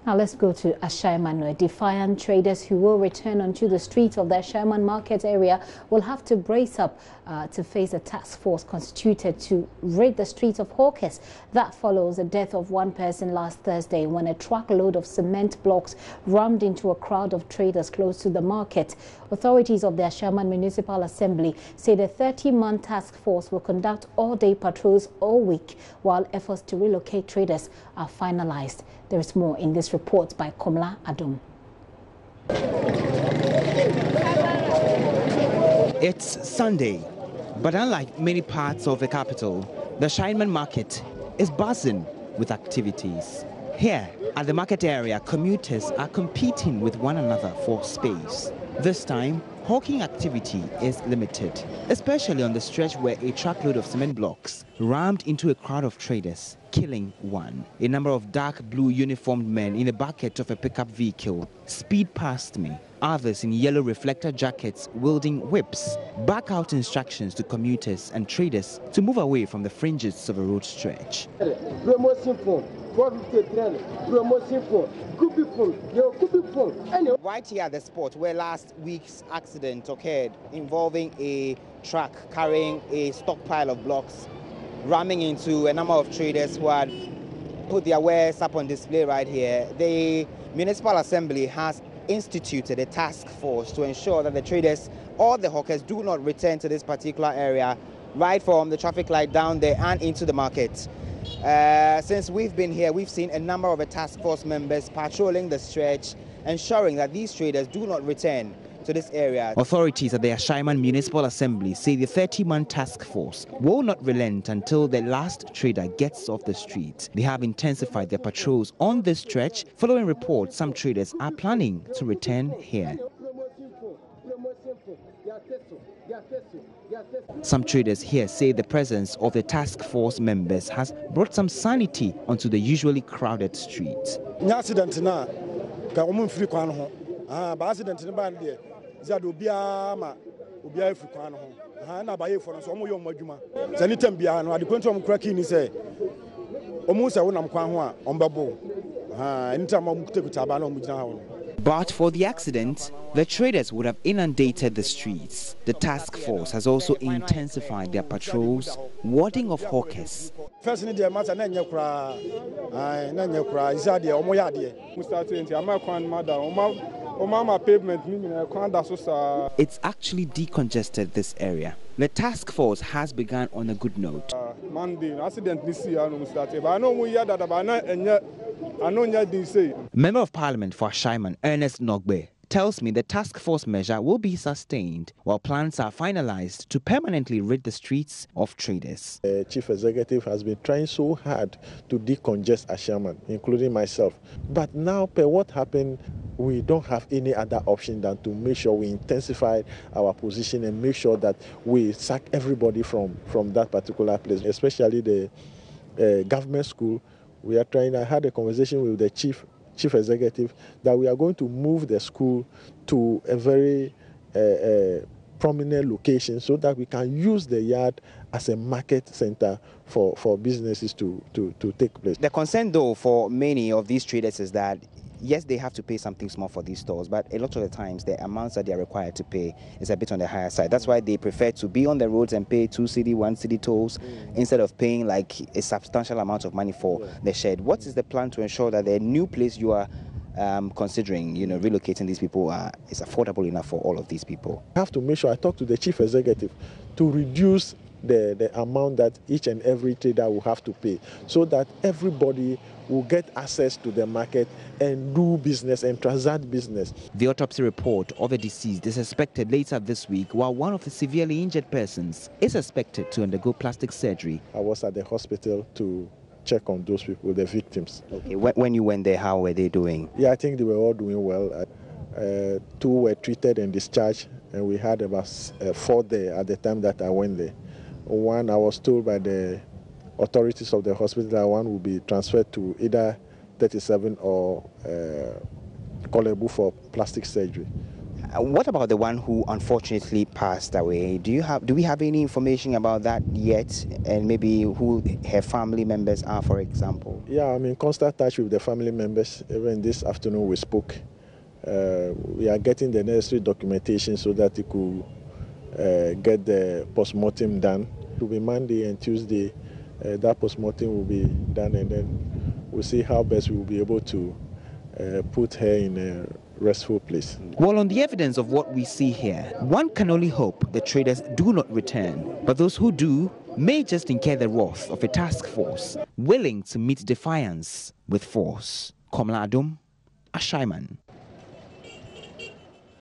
Now let's go to Ashaiman, where defiant traders who will return onto the streets of the Ashaiman market area will have to brace up to face a task force constituted to rid the streets of hawkers. That follows the death of one person last Thursday when a truckload of cement blocks rammed into a crowd of traders close to the market. Authorities of the Ashaiman Municipal Assembly say the 30-man task force will conduct all-day patrols all week while efforts to relocate traders are finalized. There is more in this report by Komla Adum. It's Sunday, but unlike many parts of the capital, the Ashaiman market is buzzing with activities. Here at the market area, commuters are competing with one another for space. This time, hawking activity is limited, especially on the stretch where a truckload of cement blocks rammed into a crowd of traders, killing one. A number of dark blue uniformed men in the bucket of a pickup vehicle speed past me. Others in yellow reflector jackets wielding whips back out instructions to commuters and traders to move away from the fringes of a road stretch. Right here at the spot where last week's accident occurred involving a truck carrying a stockpile of blocks ramming into a number of traders who had put their wares up on display right here, the Municipal Assembly has instituted a task force to ensure that the traders or the hawkers do not return to this particular area, right from the traffic light down there and into the market. Since we've been here, we've seen a number of the task force members patrolling the stretch, ensuring that these traders do not return to this area. Authorities at the Ashaiman Municipal Assembly say the 30-man task force will not relent until the last trader gets off the street. They have intensified their patrols on this stretch following reports some traders are planning to return here. Some traders here say the presence of the task force members has brought some sanity onto the usually crowded streets. But for the accident, the traders would have inundated the streets. The task force has also intensified their patrols, warding off hawkers. It's actually decongested this area. The task force has begun on a good note. Member of Parliament for Ashaiman, Ernest Nogbe, tells me the task force measure will be sustained while plans are finalized to permanently rid the streets of traders. The Chief Executive has been trying so hard to decongest Ashaiman, including myself. But now, per what happened, we don't have any other option than to make sure we intensify our position and make sure that we sack everybody from that particular place, especially the government school. We are trying. I had a conversation with the chief executive that we are going to move the school to a very prominent location so that we can use the yard as a market center for businesses to take place. The concern, though, for many of these traders is that yes, they have to pay something small for these stores, but a lot of the times the amounts that they are required to pay is a bit on the higher side. That's why they prefer to be on the roads and pay 2 cedi, 1 cedi tolls instead of paying like a substantial amount of money for the shed. What is the plan to ensure that the new place you are considering, relocating these people is affordable enough for all of these people? I have to make sure I talk to the chief executive to reduce the amount that each and every trader will have to pay so that everybody will get access to the market and do business and transact business. The autopsy report of the deceased is expected later this week, while one of the severely injured persons is expected to undergo plastic surgery. I was at the hospital to check on those people, the victims. Okay. When you went there, how were they doing? Yeah, I think they were all doing well. 2 were treated and discharged, and we had about 4 there at the time that I went there. One, I was told by the authorities of the hospital that one will be transferred to either 37 or Kolebu for plastic surgery. What about the one who unfortunately passed away? Do we have any information about that yet, and maybe who her family members are, for example? Yeah, I'm in constant touch with the family members. Even this afternoon we spoke. We are getting the necessary documentation so that we could get the post-mortem done. It will be Monday and Tuesday. That post-mortem will be done, and then we'll see how best we will be able to put her in a restful place. Well, on the evidence of what we see here, one can only hope the traders do not return. But those who do may just incur the wrath of a task force willing to meet defiance with force. Komla Adum, Ashaiman.